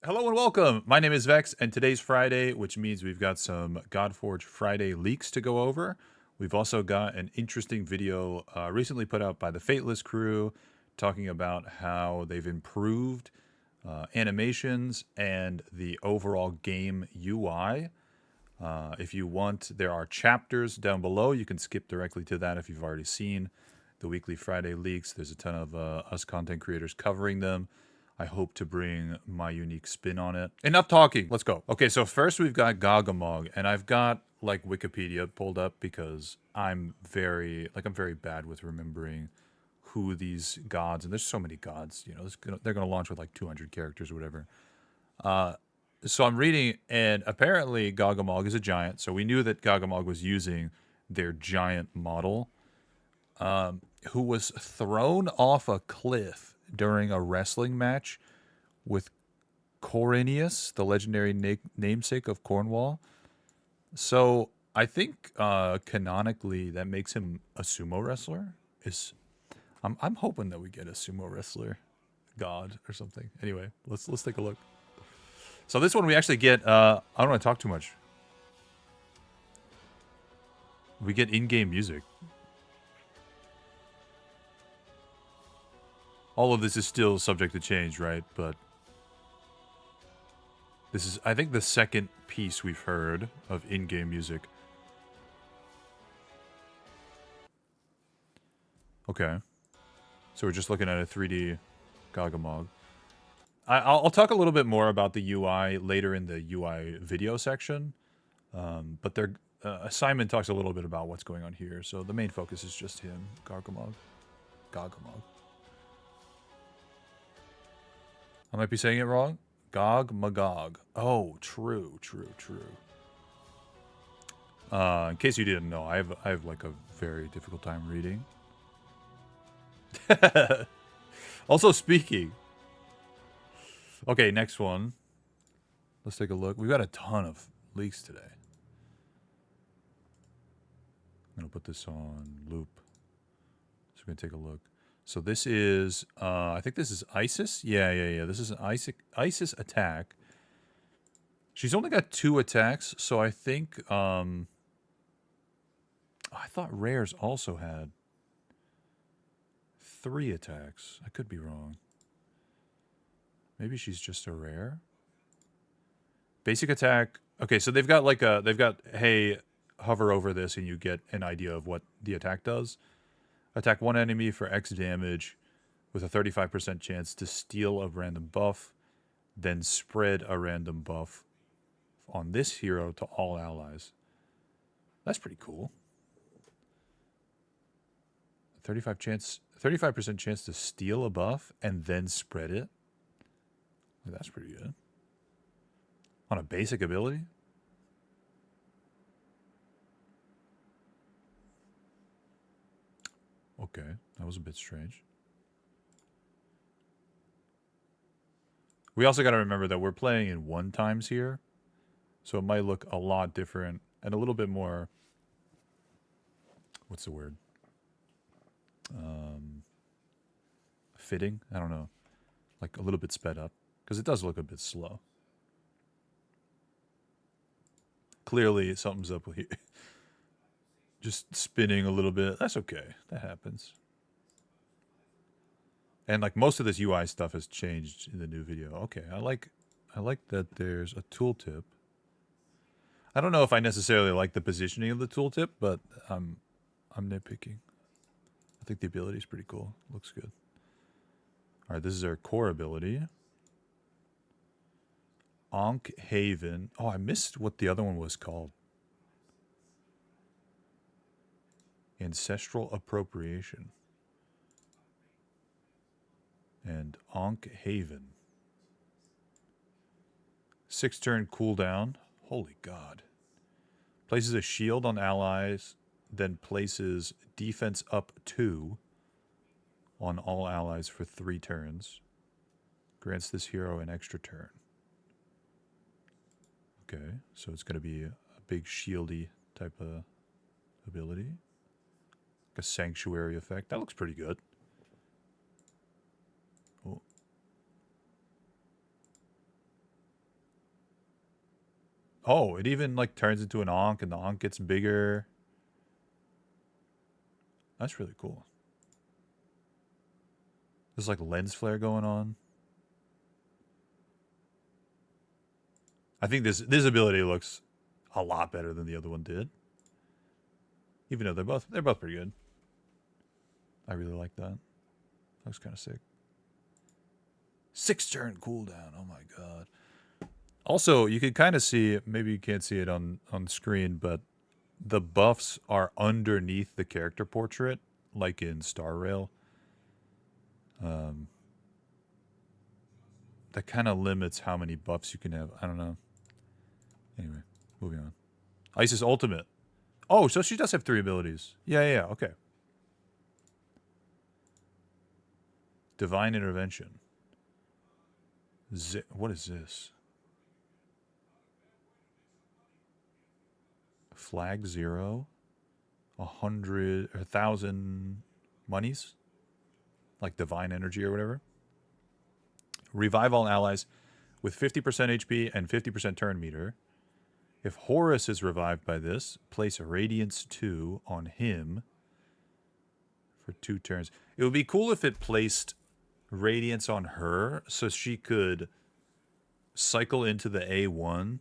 Hello and welcome. My name is Vex, and today's Friday, which means we've got some Godforge Friday leaks to go over. We've also got an interesting video recently put out by the Fateless crew talking about how they've improved animations and the overall game UI. If you want, there are chapters down below. You can skip directly to that if you've already seen the weekly Friday leaks. There's a ton of us content creators covering them. I hope to bring my unique spin on it. Enough talking. Let's go. Okay, so first we've got Gagamog, and I've got like Wikipedia pulled up because I'm very bad with remembering who these gods, and there's so many gods. You know, they're gonna launch with like 200 characters or whatever. So I'm reading, and apparently Gagamog is a giant. So we knew that Gagamog was using their giant model, who was thrown off a cliff during a wrestling match with Corinius, the legendary namesake of Cornwall. So I think canonically that makes him a sumo wrestler. I'm hoping that we get a sumo wrestler god or something. Anyway, let's take a look. So this one we actually get. I don't want to talk too much. We get in-game music. All of this is still subject to change, right? But this is, I think, the second piece we've heard of in-game music. Okay. So we're just looking at a 3D Gagamog. I'll talk a little bit more about the UI later in the UI video section. But Simon talks a little bit about what's going on here. So the main focus is just him, Gagamog. I might be saying it wrong. Gog Magog. Oh, true. In case you didn't know, I have like a very difficult time reading. Also speaking. Okay, next one. Let's take a look. We've got a ton of leaks today. I'm gonna put this on loop. So we're gonna take a look. So this is, I think this is Isis. Yeah. This is an Isis attack. She's only got 2 attacks, so I think, I thought rares also had 3 attacks. I could be wrong. Maybe she's just a rare. Basic attack. Okay, so they've got hey, hover over this and you get an idea of what the attack does. Attack one enemy for X damage with a 35% chance to steal a random buff, then spread a random buff on this hero to all allies. That's pretty cool. 35% chance to steal a buff and then spread it. That's pretty good. On a basic ability? Okay, that was a bit strange. We also got to remember that we're playing in 1 times here, so it might look a lot different and a little bit more, what's the word? Fitting? I don't know. Like a little bit sped up, because it does look a bit slow. Clearly something's up here. Just spinning a little bit. That's okay. That happens. And like most of this UI stuff has changed in the new video. Okay, I like that there's a tooltip. I don't know if I necessarily like the positioning of the tooltip, but I'm nitpicking. I think the ability is pretty cool. Looks good. All right, this is our core ability. Ankh Haven. Oh, I missed what the other one was called. Ancestral Appropriation. And Ankh Haven. 6-turn cooldown. Holy God. Places a shield on allies, then places defense up 2 on all allies for 3 turns. Grants this hero an extra turn. Okay, so it's going to be a big shieldy type of ability. Like a sanctuary effect. That looks pretty good. Oh. Oh, it even like turns into an Ankh and the Ankh gets bigger. That's really cool. There's like lens flare going on. I think this ability looks a lot better than the other one did. Even though they're both pretty good. I really like that. Looks kind of sick. 6-turn cooldown. Oh my god. Also, you can kind of see, maybe you can't see it on screen, but the buffs are underneath the character portrait, like in Star Rail. That kind of limits how many buffs you can have. I don't know. Anyway, moving on. Isis Ultimate. Oh, so she does have 3 abilities. Yeah, okay. Divine Intervention. What is this? Flag 0. 1,000 monies? Like divine energy or whatever. Revive all allies with 50% HP and 50% turn meter. If Horus is revived by this, place a Radiance 2 on him for 2 turns. It would be cool if it placed Radiance on her so she could cycle into the A1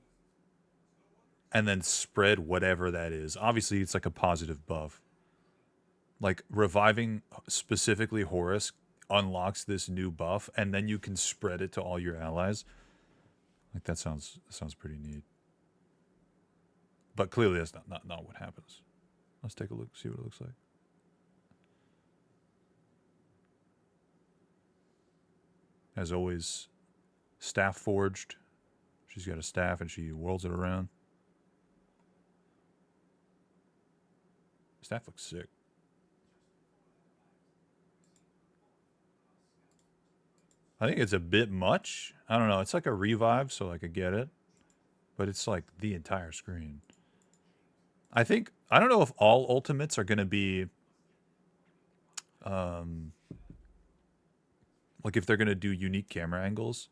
and then spread whatever that is. Obviously, it's like a positive buff. Like reviving specifically Horus unlocks this new buff, and then you can spread it to all your allies. Like that sounds pretty neat. But clearly that's not what happens. Let's take a look, see what it looks like. As always, staff forged. She's got a staff and she whirls it around. Staff looks sick. I think it's a bit much. I don't know. It's like a revive, so I could get it. But it's like the entire screen. I don't know if all ultimates are going to be... like if they're going to do unique camera angles.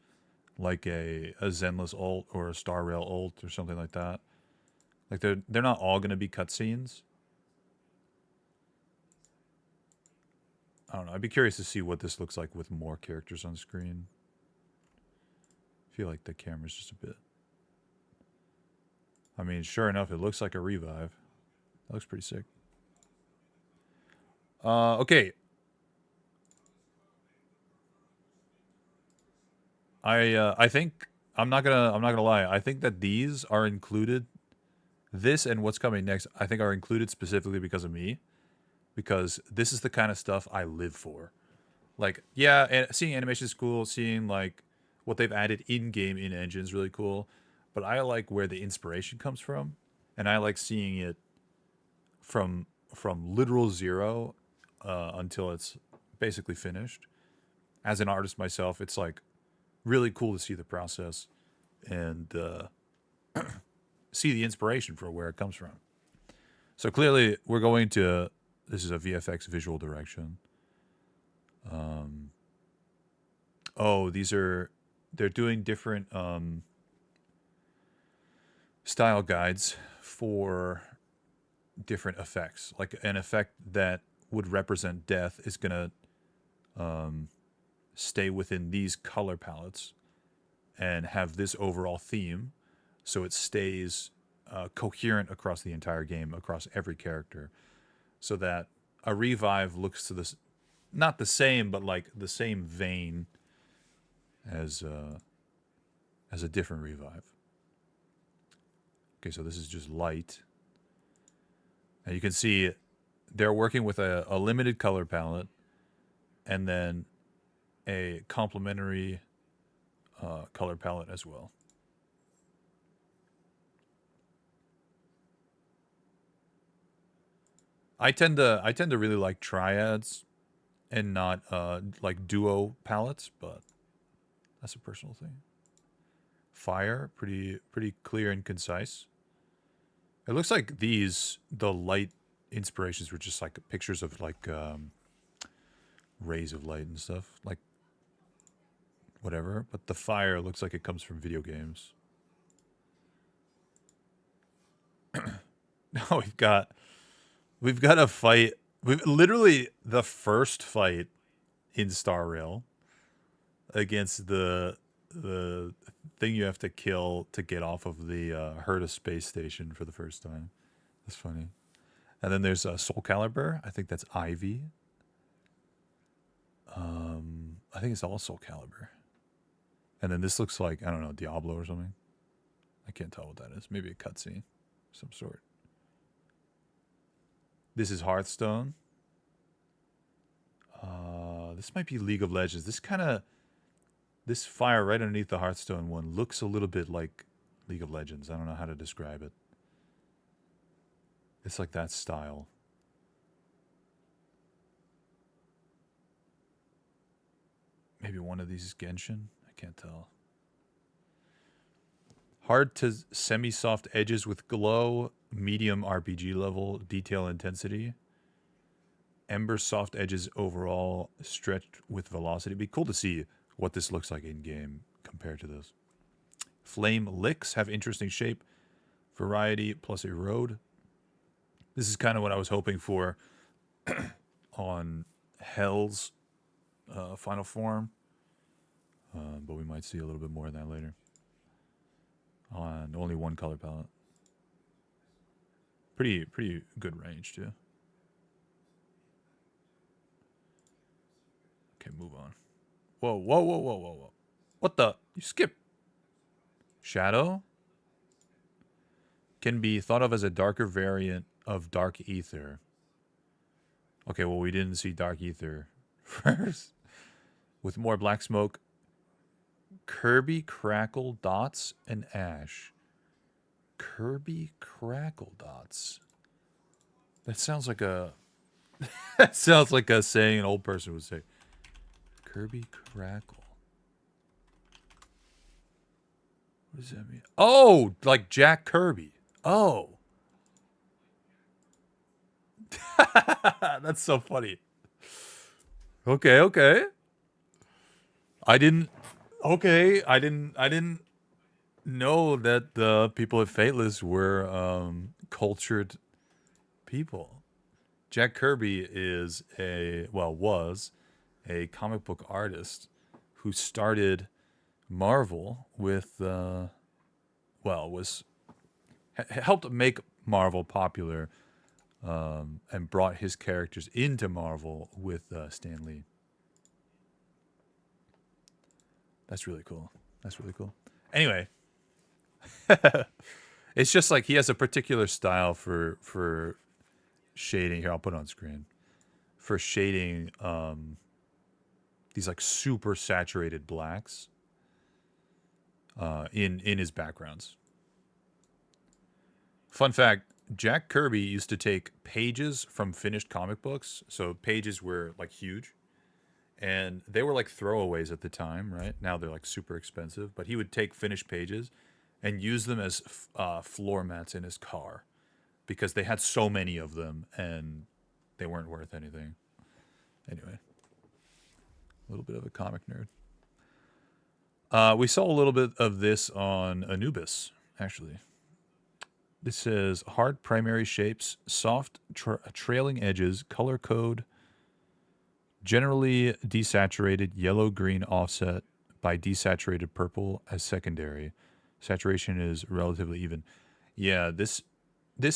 Like a Zenless ult or a Star Rail ult or something like that. Like they're not all going to be cutscenes. I don't know. I'd be curious to see what this looks like with more characters on screen. I feel like the camera's just a bit... I mean, sure enough, it looks like a revive. That looks pretty sick. Okay. I think I'm not gonna lie. I think that these are included. This and what's coming next, I think, are included specifically because of me. Because this is the kind of stuff I live for. Like, yeah, seeing animation is cool. Seeing like what they've added in game in engine is really cool. But I like where the inspiration comes from, and I like seeing it from literal zero until it's basically finished. As an artist myself, it's like really cool to see the process and see the inspiration for where it comes from. So clearly, we're going to... This is a VFX visual direction. Oh, they're doing different style guides for different effects. Like an effect that would represent death is going to stay within these color palettes and have this overall theme, so it stays coherent across the entire game, across every character, so that a revive looks to this, not the same, but like the same vein as a different revive. Okay, so this is just light. And you can see they're working with a limited color palette and then a complementary color palette as well. I tend to really like triads and not like duo palettes, but that's a personal thing. Fire, pretty clear and concise. It looks like the light inspirations were just like pictures of like rays of light and stuff, like whatever. But the fire looks like it comes from video games. Now we've got a fight. We've literally the first fight in Star Rail against the thing you have to kill to get off of the Herta space station for the first time. That's funny. And then there's Soul Calibur. I think that's Ivy. I think it's all Soul Calibur. And then this looks like, I don't know, Diablo or something. I can't tell what that is. Maybe a cutscene of some sort. This is Hearthstone. This might be League of Legends. This fire right underneath the Hearthstone one looks a little bit like League of Legends. I don't know how to describe it. It's like that style. Maybe one of these is Genshin. I can't tell. Hard to semi-soft edges with glow, medium RPG level, detail intensity. Ember soft edges overall, stretched with velocity. It'd be cool to see what this looks like in game compared to this. Flame licks have interesting shape, variety plus erode. This is kind of what I was hoping for on Hell's final form, but we might see a little bit more of that later. On only one color palette. Pretty good range too. Okay, move on. Whoa, whoa, whoa, whoa, whoa, whoa. What the? You skip. Shadow can be thought of as a darker variant of Dark Ether. Okay, well, we didn't see Dark Ether first. With more black smoke, Kirby Crackle Dots and Ash. Kirby Crackle Dots. That sounds like a that sounds like a saying an old person would say. Kirby Crackle. What does that mean? Oh, like Jack Kirby. Oh. That's so funny. Okay, okay. I didn't know that the people at Fateless were cultured people. Jack Kirby is was a comic book artist who started Marvel with helped make Marvel popular and brought his characters into Marvel with Stan Lee. That's really cool. That's really cool. Anyway, it's just like he has a particular style for shading. Here, I'll put it on screen. For shading these like super saturated blacks in his backgrounds. Fun fact, Jack Kirby used to take pages from finished comic books. So pages were like huge. And they were like throwaways at the time, right? Now they're like super expensive. But he would take finished pages and use them as floor mats in his car because they had so many of them and they weren't worth anything. Anyway, a little bit of a comic nerd. We saw a little bit of this on Anubis, actually. This says hard primary shapes, soft trailing edges, color code, generally desaturated yellow-green offset by desaturated purple as secondary. Saturation is relatively even. Yeah, this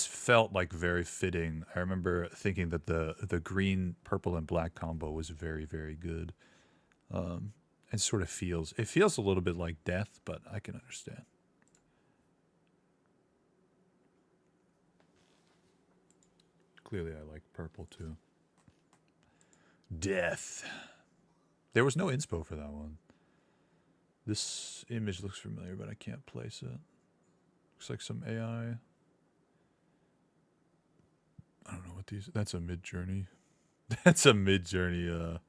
felt like very fitting. I remember thinking that the green, purple, and black combo was very, very good. It sort of feels a little bit like death, but I can understand. Clearly, I like purple too. Death. There was no inspo for that one. This image looks familiar, but I can't place it. Looks like some AI. I don't know what these. That's a Mid-Journey. That's a Mid-Journey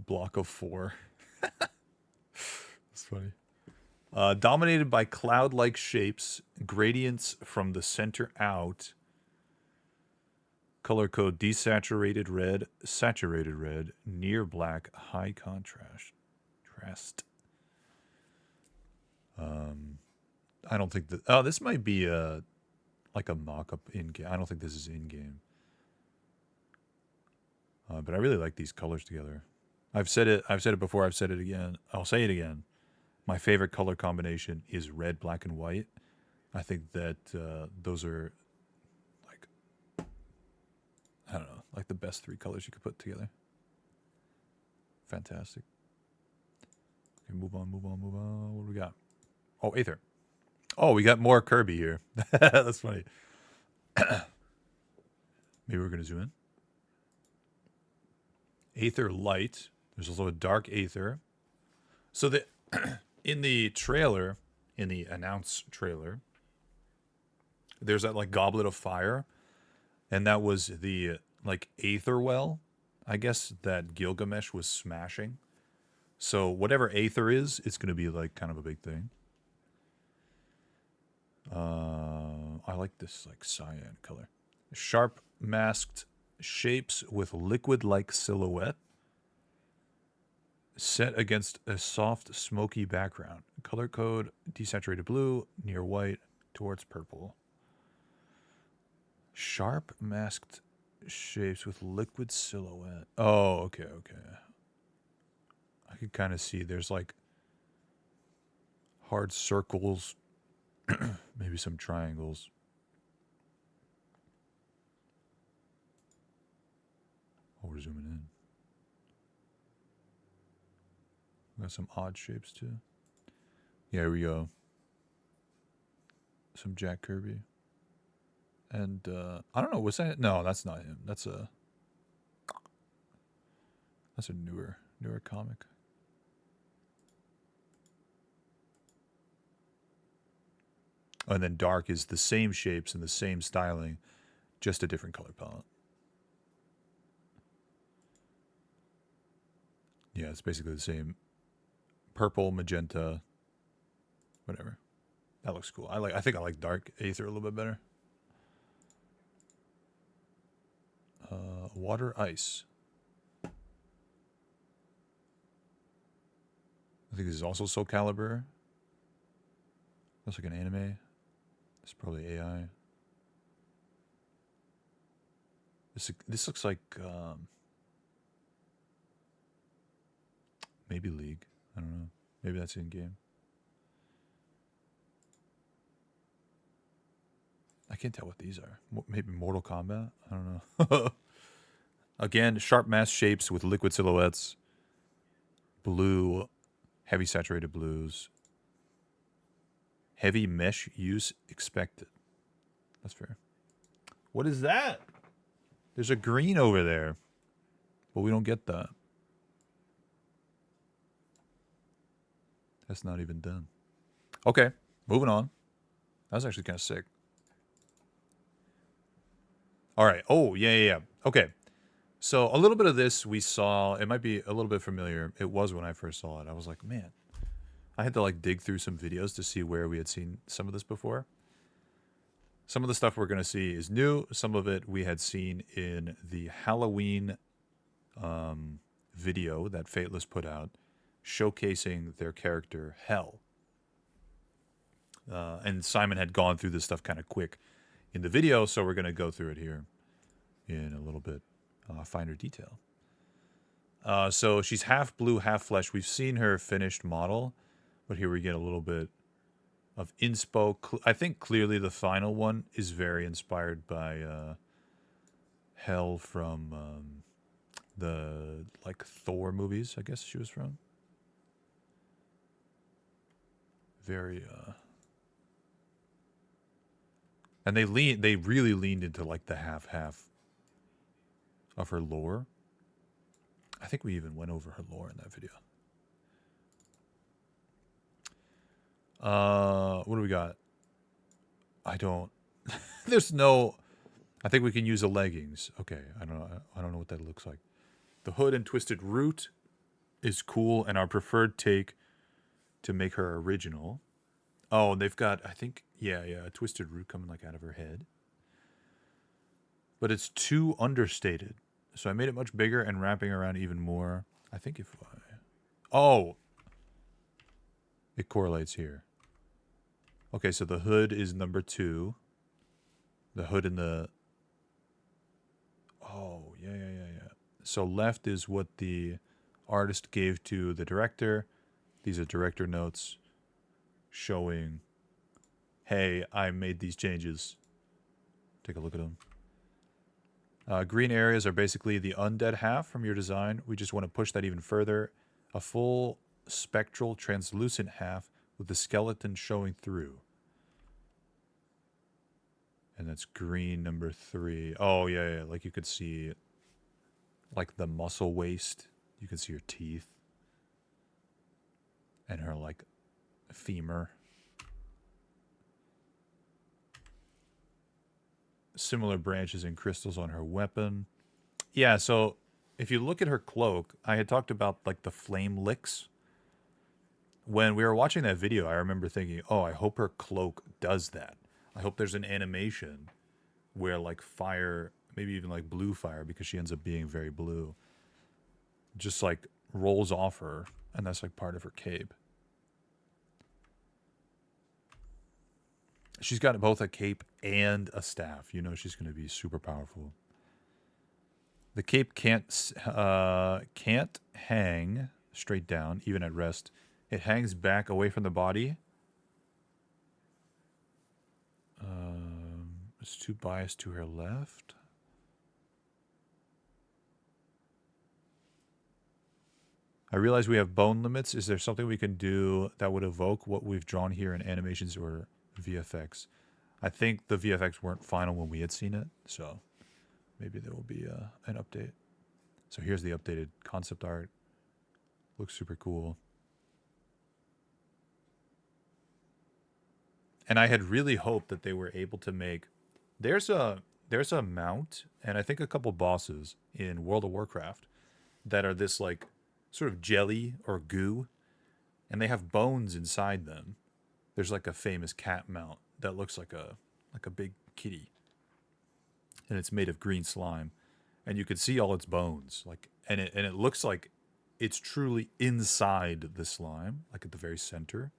block of 4. That's funny. Dominated by cloud-like shapes, gradients from the center out. Color code desaturated red, saturated red, near black, high contrast. I don't think that. Oh, this might be like like a mock-up in-game. I don't think this is in-game. But I really like these colors together. I've said it before, I've said it again. I'll say it again. My favorite color combination is red, black, and white. I think that those are, like, I don't know, like the best 3 colors you could put together. Fantastic. Okay, move on. What do we got? Oh, Aether. Oh, we got more Kirby here. That's funny. Maybe we're going to zoom in. Aether Light. There's also a Dark Aether. So in the trailer, in the announce trailer, there's that like goblet of fire, and that was the like Aether well, I guess, that Gilgamesh was smashing. So whatever Aether is, it's going to be like kind of a big thing. I like this like cyan color. Sharp masked shapes with liquid-like silhouette set against a soft, smoky background. Color code, desaturated blue, near white, towards purple. Sharp masked shapes with liquid silhouette. Oh, okay. I can kind of see there's like hard circles, maybe some triangles. Oh, we're zooming in. Got some odd shapes too. Yeah, here we go. Some Jack Kirby. And I don't know, was that? No, that's not him. That's a newer comic. Oh, and then Dark is the same shapes and the same styling, just a different color palette. Yeah, it's basically the same. Purple, magenta, whatever. That looks cool. I think I like Dark Aether a little bit better. Water Ice. I think this is also Soul Calibur. Looks like an anime. It's probably AI. This looks like maybe League. I don't know. Maybe that's in game. I can't tell what these are. Maybe Mortal Kombat? I don't know. Again, sharp mass shapes with liquid silhouettes. Blue, heavy saturated blues. Heavy mesh use expected. That's fair. What is that? There's a green over there. But we don't get that. That's not even done. Okay, moving on. That was actually kind of sick. All right. Oh, yeah. Okay. So a little bit of this we saw. It might be a little bit familiar. It was when I first saw it. I was like, man. I had to like dig through some videos to see where we had seen some of this before. Some of the stuff we're going to see is new. Some of it we had seen in the Halloween video that Fateless put out, showcasing their character Hell. And Simon had gone through this stuff kind of quick in the video, so we're going to go through it here in a little bit finer detail. So she's half blue, half flesh. We've seen her finished model, but here we get a little bit of inspo. I think clearly the final one is very inspired by Hell from the like Thor movies, I guess she was from. Very and they really leaned into like the half of her lore. I think we even went over her lore in that video. What do we got? I don't there's no I think we can use the leggings. Okay, I don't know what that looks like. The hood and twisted root is cool, and our preferred take to make her original. Oh, they've got, I think, yeah, a twisted root coming like out of her head. But it's too understated. So I made it much bigger and wrapping around even more. I think if I... Oh! It correlates here. Okay, so the hood is number 2. The hood and the... Oh, yeah. So left is what the artist gave to the director. These are director notes showing, hey, I made these changes. Take a look at them. Green areas are basically the undead half from your design. We just want to push that even further. A full spectral translucent half with the skeleton showing through. And that's green number 3. Oh, yeah. Like you could see, like the muscle waist. You can see her teeth. And her, like, femur. Similar branches and crystals on her weapon. Yeah, so if you look at her cloak, I had talked about, like, the flame licks. When we were watching that video, I remember thinking, oh, I hope her cloak does that. I hope there's an animation where, like, fire, maybe even, like, blue fire, because she ends up being very blue, just, like, rolls off her, and that's, like, part of her cape. She's got both a cape and a staff. You know she's going to be super powerful. The cape can't hang straight down, even at rest. It hangs back away from the body. It's too biased to her left. I realize we have bone limits. Is there something we can do that would evoke what we've drawn here in animations or VFX? I think the VFX weren't final when we had seen it, so maybe there will be an update. So here's the updated concept art. Looks super cool. And I had really hoped that they were able to make... There's a mount, and I think a couple bosses in World of Warcraft that are this, like, sort of jelly or goo, and they have bones inside them. There's, like, a famous cat mount that looks like a big kitty, and it's made of green slime, and you can see all its bones, like, and it looks like it's truly inside the slime, like at the very center.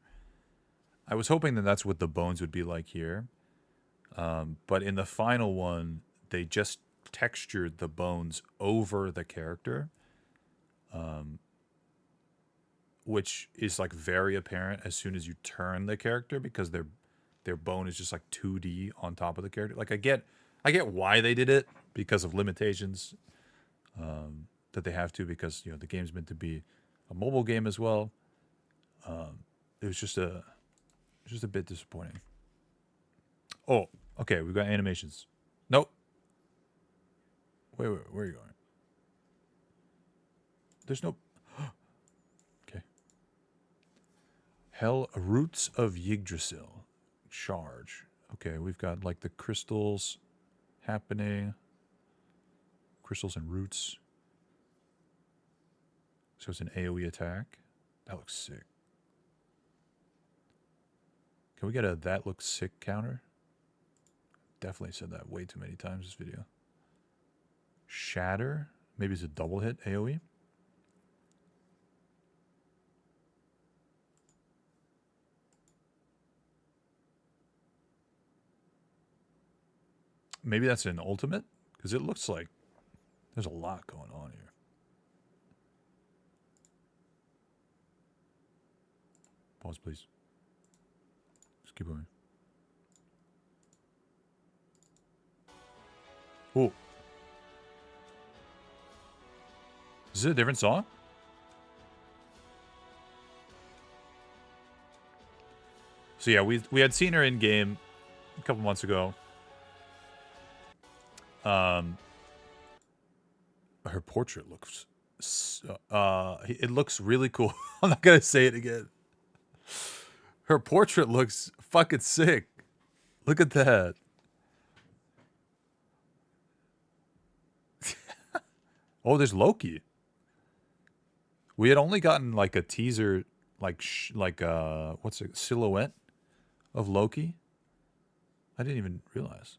I was hoping that that's what the bones would be like here, but in the final one, they just textured the bones over the character, which is, like, very apparent as soon as you turn the character, because their bone is just, like, 2D on top of the character. Like, I get why they did it, because of limitations that they have to, because, you know, the game's meant to be a mobile game as well. It was just a bit disappointing. Oh, okay, we've got animations. Nope. Wait, where are you going? There's no... Okay. Hell, Roots of Yggdrasil. Charge. Okay, we've got, like, the crystals happening. Crystals and roots. So it's an AoE attack. That looks sick. Can we get a that looks sick counter? Definitely said that way too many times this video. Shatter. Maybe it's a double hit AoE. Maybe that's an ultimate? Because it looks like there's a lot going on here. Pause, please. Just keep going. Oh. Is it a different song? So yeah, we had seen her in game a couple months ago. Her portrait looks... it looks really cool. I'm not gonna say it again. Her portrait looks fucking sick. Look at that. Oh, there's Loki. We had only gotten, like, a teaser, like what's it, silhouette of Loki. I didn't even realize.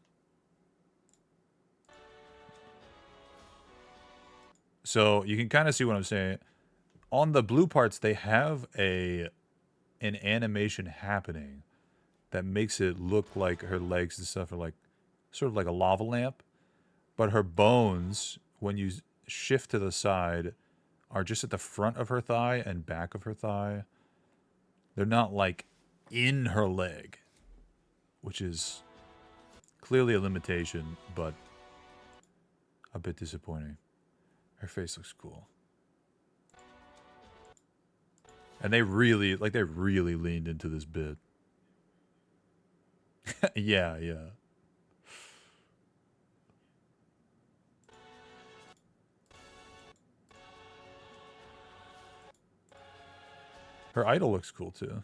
So you can kind of see what I'm saying. On the blue parts, they have an animation happening that makes it look like her legs and stuff are, like, sort of like a lava lamp, but her bones, when you shift to the side, are just at the front of her thigh and back of her thigh. They're not like in her leg, which is clearly a limitation, but a bit disappointing. Her face looks cool. And they really leaned into this bit. Yeah. Her idol looks cool too.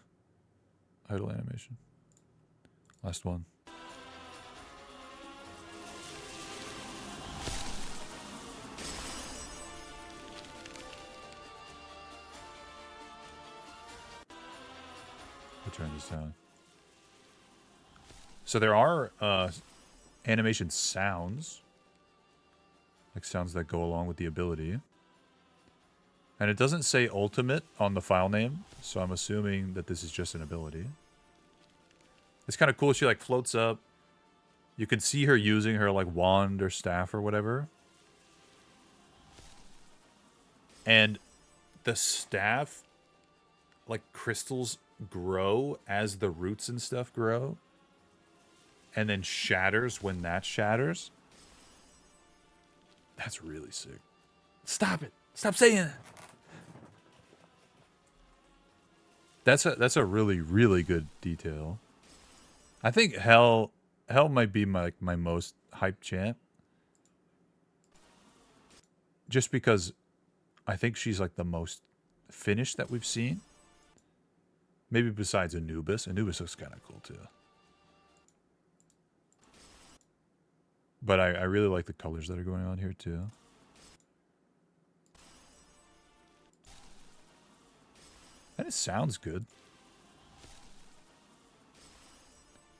Idol animation. Last one. I'll turn this down. So there are animation sounds. Like sounds that go along with the ability. And it doesn't say ultimate on the file name, so I'm assuming that this is just an ability. It's kind of cool. She like floats up. You can see her using her like wand or staff or whatever. And the staff, like crystals, grow as the roots and stuff grow. And then shatters when that shatters. That's really sick. Stop it. Stop saying it. That's a really, really good detail. I think Hell might be my most hyped champ. Just because I think she's like the most finished that we've seen. Maybe besides Anubis. Anubis looks kind of cool too. But I really like the colors that are going on here too. And it sounds good.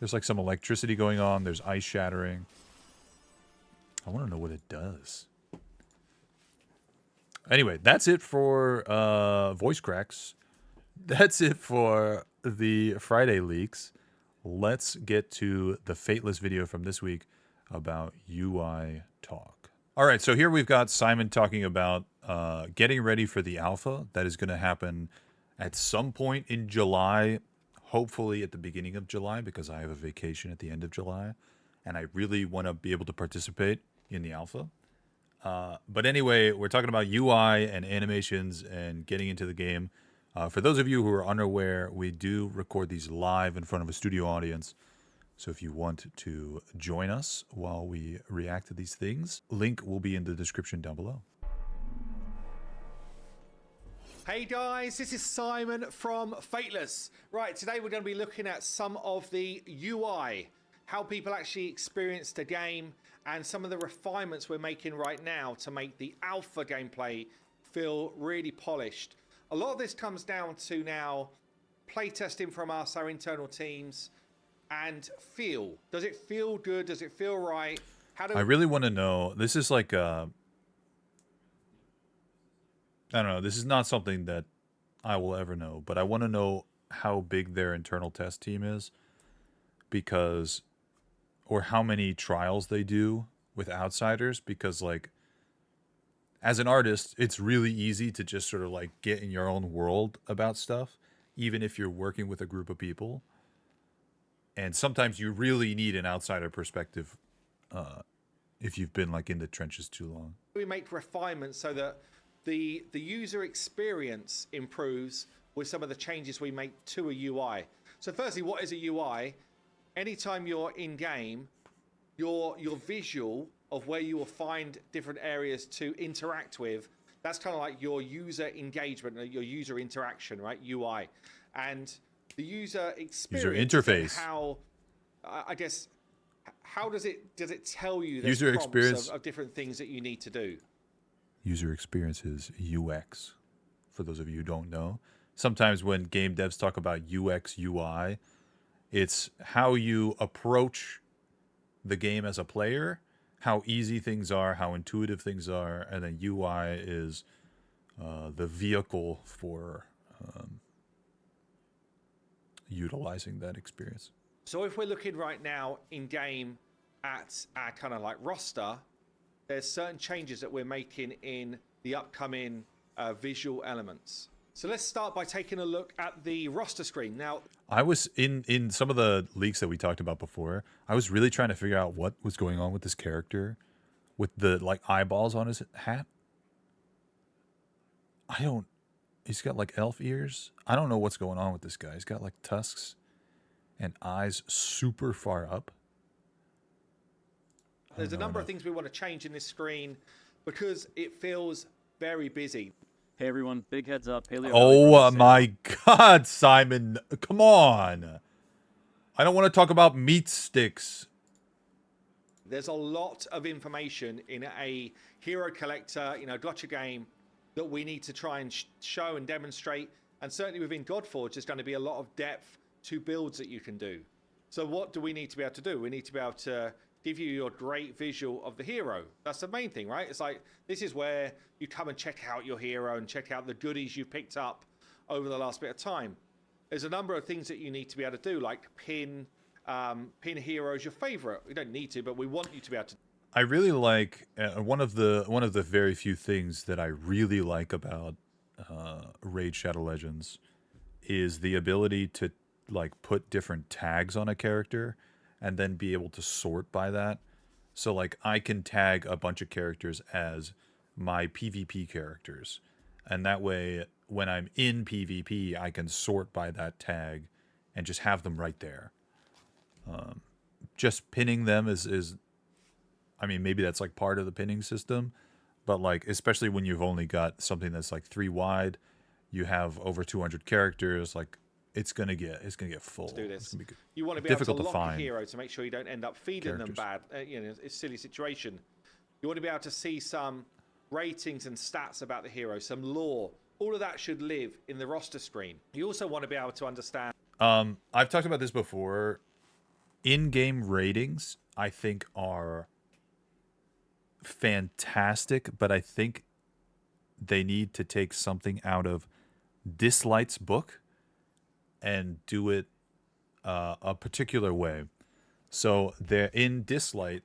There's like some electricity going on. There's ice shattering. I want to know what it does. Anyway, that's it for voice cracks. That's it for the Friday leaks. Let's get to the Fateless video from this week about UI talk. All right, so here we've got Simon talking about getting ready for the alpha that is going to happen at some point in July, hopefully at the beginning of July, because I have a vacation at the end of July, and I really want to be able to participate in the alpha. But anyway, we're talking about UI and animations and getting into the game. For those of you who are unaware, we do record these live in front of a studio audience. So if you want to join us while we react to these things, link will be in the description down below. Hey guys, this is Simon from Fateless. Right, today we're going to be looking at some of the UI, how people actually experience the game, and some of the refinements we're making right now to make the alpha gameplay feel really polished. A lot of this comes down to now playtesting from us, our internal teams, and feel. Does it feel good? Does it feel right? I really want to know, this is like I don't know, this is not something that I will ever know, but I want to know how big their internal test team is, because, or how many trials they do with outsiders, because like, as an artist, it's really easy to just sort of like get in your own world about stuff, even if you're working with a group of people. And sometimes you really need an outsider perspective if you've been like in the trenches too long. We make refinements so that the user experience improves with some of the changes we make to a UI. So firstly, what is a UI? Anytime you're in game, your visual of where you will find different areas to interact with, that's kind of like your user engagement, your user interaction, right? UI. And the user experience, user interface. How, I guess, how does it tell you the user experience of different things that you need to do? User experience is UX, for those of you who don't know. Sometimes when game devs talk about UX, UI, it's how you approach the game as a player, how easy things are, how intuitive things are, and then UI is the vehicle for utilizing that experience. So if we're looking right now in game, at our kind of like roster, there's certain changes that we're making in the upcoming visual elements. So let's start by taking a look at the roster screen. Now, I was in some of the leaks that we talked about before. I was really trying to figure out what was going on with this character with the like eyeballs on his hat. He's got like elf ears. I don't know what's going on with this guy. He's got like tusks and eyes super far up. there's a number of things we want to change in this screen because it feels very busy. Hey everyone, big heads up. Paleo Oh my God, Simon. Come on. I don't want to talk about meat sticks. There's a lot of information in a hero collector, gotcha game that we need to try and show and demonstrate. And certainly within Godforge, there's going to be a lot of depth to builds that you can do. So what do we need to be able to do? We need to be able to give you your great visual of the hero. That's the main thing, right? It's like, this is where you come and check out your hero and check out the goodies you've picked up over the last bit of time. There's a number of things that you need to be able to do, like pin heroes your favorite. We don't need to, but we want you to be able to. I really like one of the very few things that I really like about Raid Shadow Legends is the ability to like put different tags on a character and then be able to sort by that. So like I can tag a bunch of characters as my PvP characters, and that way when I'm in PvP I can sort by that tag and just have them right there. Just pinning them is I mean, maybe that's like part of the pinning system, but like especially when you've only got something that's like 3 wide, you have over 200 characters, like it's gonna get full. Let's do this. You want to be difficult able to to lock find a hero to make sure you don't end up feeding them bad. It's a silly situation. You want to be able to see some ratings and stats about the hero, some lore. All of that should live in the roster screen. You also want to be able to understand. I've talked about this before. In-game ratings, I think, are fantastic, but I think they need to take something out of Dislight's book and do it a particular way. So they're in Dislight,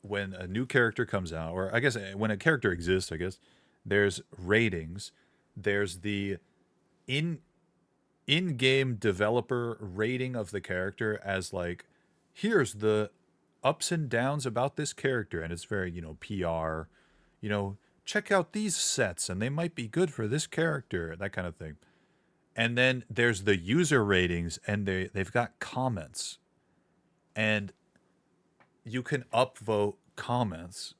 when a new character comes out, or I guess when a character exists, I guess there's ratings. There's the in-game developer rating of the character as like, here's the ups and downs about this character, and it's very, PR, check out these sets and they might be good for this character, that kind of thing. And then there's the user ratings, and they've got comments, and you can upvote comments.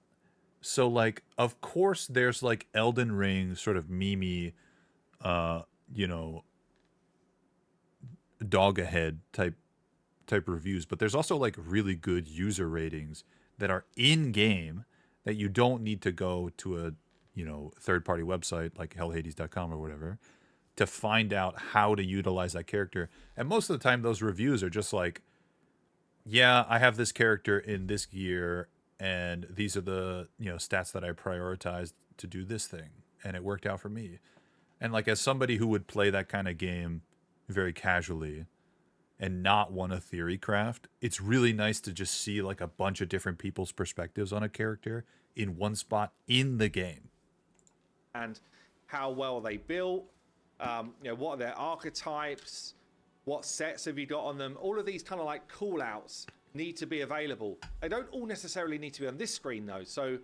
So like, of course there's like Elden Ring sort of meme-y, dog ahead type reviews, but there's also like really good user ratings that are in game that you don't need to go to a third-party website like hellhades.com or whatever to find out how to utilize that character. And most of the time those reviews are just like, yeah, I have this character in this gear and these are the stats that I prioritized to do this thing, and it worked out for me. And like, as somebody who would play that kind of game very casually and not want a theory craft, it's really nice to just see like a bunch of different people's perspectives on a character in one spot in the game. And how well they built, what are their archetypes, what sets have you got on them. All of these kind of like call outs need to be available. They don't all necessarily need to be on this screen though. So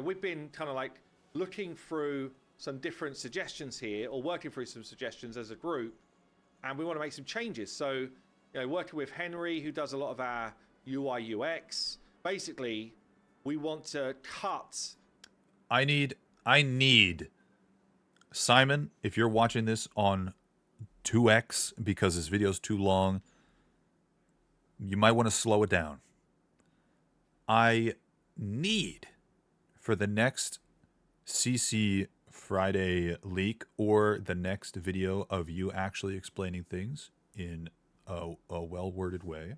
we've been kind of like looking through some different suggestions here, or working through some suggestions as a group, and we want to make some changes. So working with Henry, who does a lot of our UI UX, basically we want to cut. I need Simon, if you're watching this on 2x because this video's too long, you might want to slow it down. I need, for the next CC Friday leak or the next video of you actually explaining things in a well-worded way,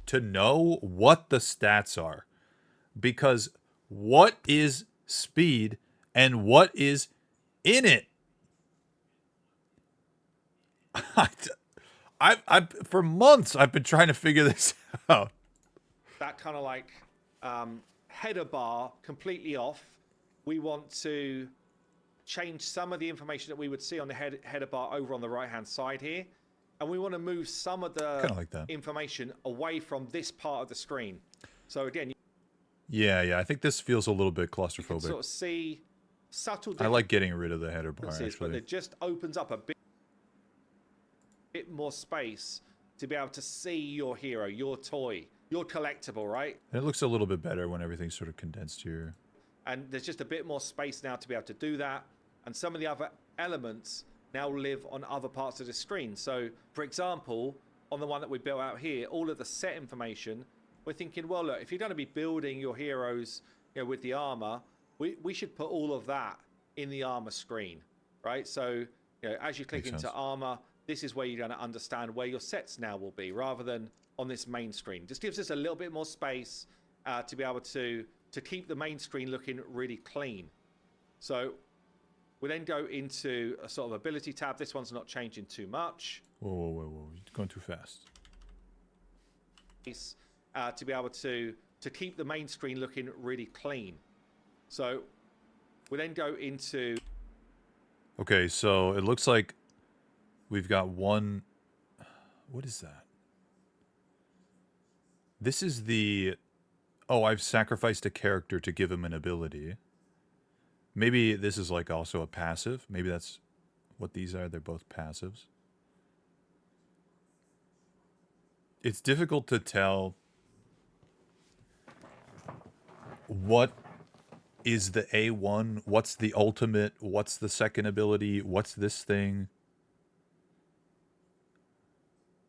to know what the stats are. Because what is speed and what is in it? I for months I've been trying to figure this out. That kind of like header bar completely off. We want to change some of the information that we would see on the header bar over on the right-hand side here. And we want to move some of the information away from this part of the screen. So again, yeah, I think this feels a little bit claustrophobic. You can sort of see subtle I like getting rid of the header bar, differences, actually. but it just opens up a bit more space to be able to see your hero, your toy, your collectible, right? And it looks a little bit better when everything's sort of condensed here. And there's just a bit more space now to be able to do that. And some of the other elements now live on other parts of the screen. So, for example, on the one that we built out here, all of the set information, we're thinking, well, look, if you're going to be building your heroes, with the armor, we should put all of that in the armor screen, right? So, as you click into armor, this is where you're going to understand where your sets now will be, rather than on this main screen. Just gives us a little bit more space to be able to keep the main screen looking really clean. So we then go into a sort of ability tab. This one's not changing too much. Whoa. You're going too fast. To be able to keep the main screen looking really clean. So we then go into... Okay, so it looks like we've got one... What is that? This is the... Oh, I've sacrificed a character to give him an ability. Maybe this is like also a passive. Maybe that's what these are. They're both passives. It's difficult to tell what is the A1, what's the ultimate, what's the second ability, what's this thing.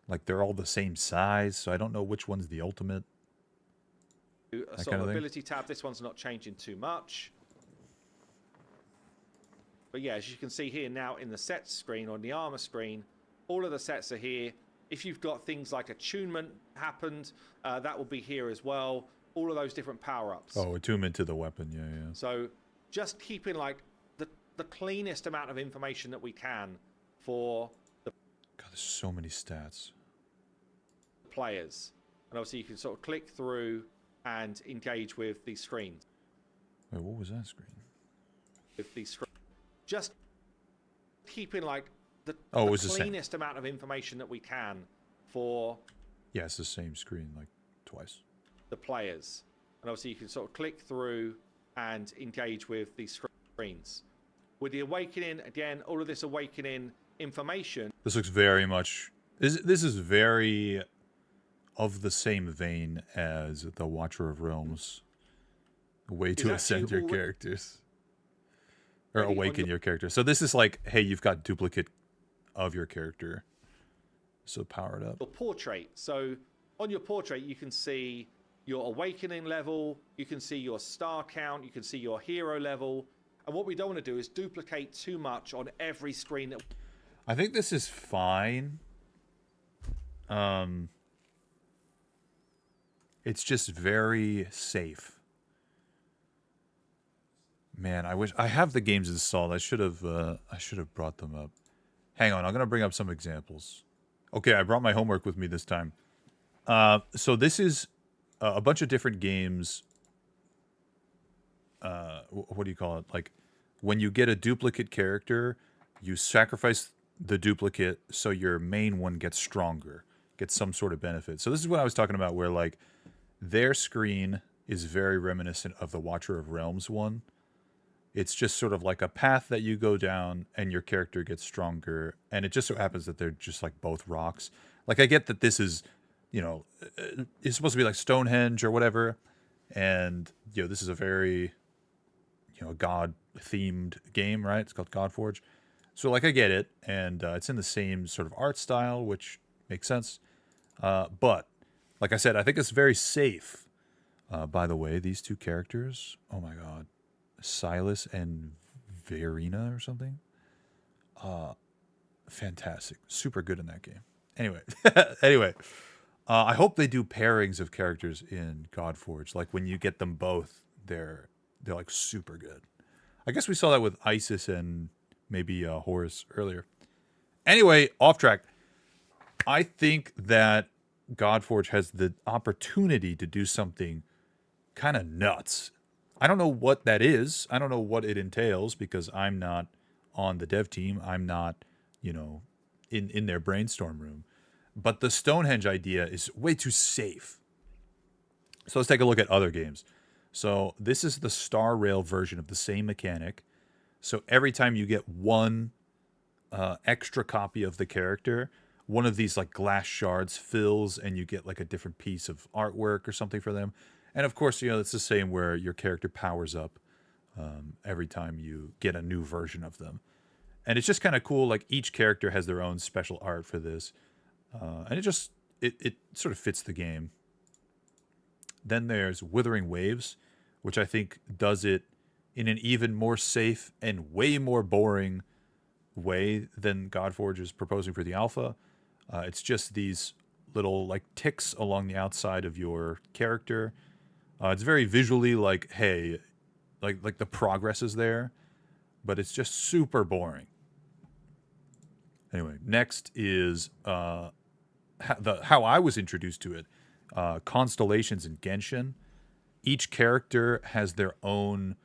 Like, they're all the same size, so I don't know which one's the ultimate. A sort of ability tab. This one's not changing too much. But yeah, as you can see here now in the sets screen, on the armor screen, all of the sets are here. If you've got things like attunement happened, that will be here as well. All of those different power-ups. Oh, attunement to the weapon, yeah. So just keeping like the cleanest amount of information that we can for the... God, there's so many stats. Players. And obviously you can sort of click through and engage with these screens. Wait, what was that screen? With these screens. Just keeping like the cleanest amount of information that we can for... Yeah, it's the same screen, like twice. The players. And obviously you can sort of click through and engage with these screens. With the Awakening, again, all of this Awakening information... This looks very much... This is very of the same vein as the Watcher of Realms. A way to ascend your characters. Or awaken your character. So this is like, hey, you've got duplicate of your character. So power it up. Your portrait. So on your portrait, you can see your Awakening level. You can see your star count. You can see your hero level. And what we don't want to do is duplicate too much on every screen. I think this is fine. It's just very safe. Man, I wish I have the games installed. I should have brought them up. Hang on, I'm gonna bring up some examples. Okay, I brought my homework with me this time. So this is a bunch of different games. What do you call it? Like when you get a duplicate character, you sacrifice the duplicate so your main one gets stronger, gets some sort of benefit. So this is what I was talking about, where like their screen is very reminiscent of the Watcher of Realms one. It's just sort of like a path that you go down and your character gets stronger. And it just so happens that they're just like both rocks. Like I get that this is, it's supposed to be like Stonehenge or whatever. And, this is a very, God-themed game, right? It's called Godforge. So like I get it. And it's in the same sort of art style, which makes sense. But like I said, I think it's very safe. By the way, these two characters, oh my God. Silas and Verena or something. Fantastic. Super good in that game. Anyway. I hope they do pairings of characters in Godforge. Like when you get them both, they're like super good. I guess we saw that with Isis and maybe Horus earlier. Anyway, off track. I think that Godforge has the opportunity to do something kind of nuts. I don't know what that is. I don't know what it entails because I'm not on the dev team. I'm not, you know, in their brainstorm room. But the Stonehenge idea is way too safe. So let's take a look at other games. So this is the Star Rail version of the same mechanic. So every time you get one extra copy of the character, one of these like glass shards fills and you get like a different piece of artwork or something for them. And of course, you know, it's the same where your character powers up every time you get a new version of them. And it's just kind of cool. Like each character has their own special art for this. And it sort of fits the game. Then there's Withering Waves, which I think does it in an even more safe and way more boring way than Godforge is proposing for the alpha. It's just these little like ticks along the outside of your character. It's very visually like, hey, like the progress is there, but it's just super boring. Anyway, next is how I was introduced to it. Constellations in Genshin. Each character has their own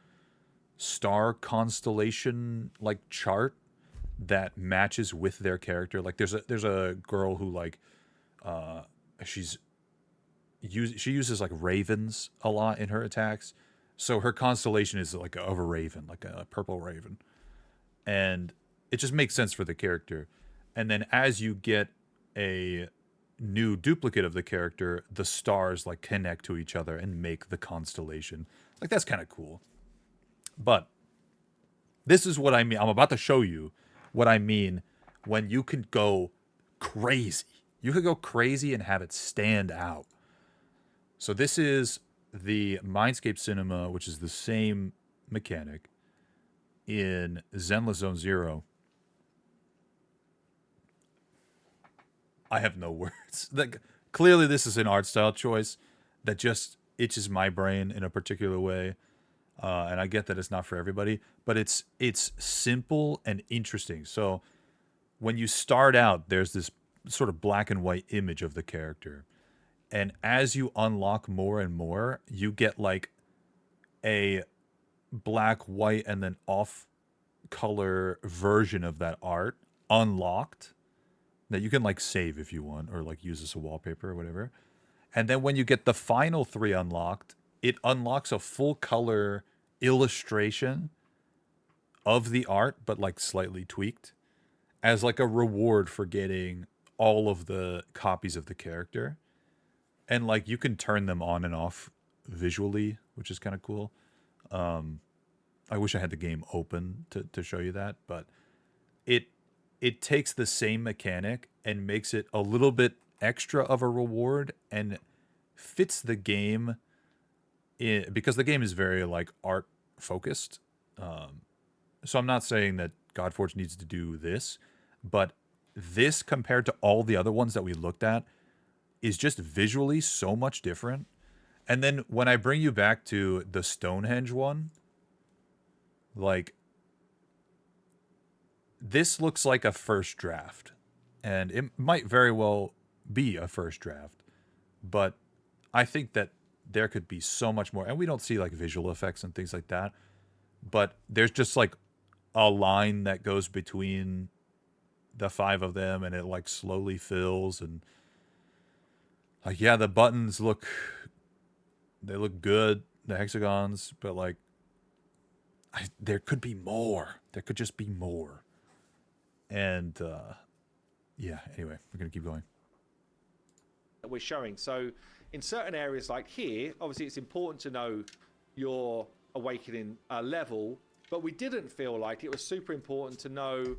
star constellation like chart that matches with their character. Like there's a girl who like she uses like ravens a lot in her attacks. So her constellation is like of a raven, like a purple raven. And it just makes sense for the character. And then as you get a new duplicate of the character, the stars like connect to each other and make the constellation. Like that's kind of cool. But this is what I mean. I'm about to show you what I mean when you can go crazy. You could go crazy and have it stand out. So this is the Mindscape Cinema, which is the same mechanic in Zenless Zone Zero. I have no words. Like, clearly, this is an art style choice that just itches my brain in a particular way. And I get that it's not for everybody, but it's simple and interesting. So when you start out, there's this sort of black and white image of the character. And as you unlock more and more, you get like a black, white, and then off color version of that art unlocked that you can like save if you want or like use as a wallpaper or whatever. And then when you get the final 3 unlocked, it unlocks a full color illustration of the art, but like slightly tweaked as like a reward for getting all of the copies of the character. And like you can turn them on and off visually, which is kind of cool. I wish I had the game open to show you that, but it takes the same mechanic and makes it a little bit extra of a reward and fits the game because the game is very like art focused. So I'm not saying that Godforge needs to do this, but this compared to all the other ones that we looked at is just visually so much different. And then when I bring you back to the Stonehenge one, like this looks like a first draft, and it might very well be a first draft, but I think that there could be so much more. And we don't see like visual effects and things like that, but there's just like a line that goes between the 5 of them and it like slowly fills. And like, yeah, the buttons look good, the hexagons, but like there could be more. There could just be more. And yeah, anyway, we're going to keep going. That we're showing. So in certain areas like here, obviously it's important to know your awakening level, but we didn't feel like it was super important to know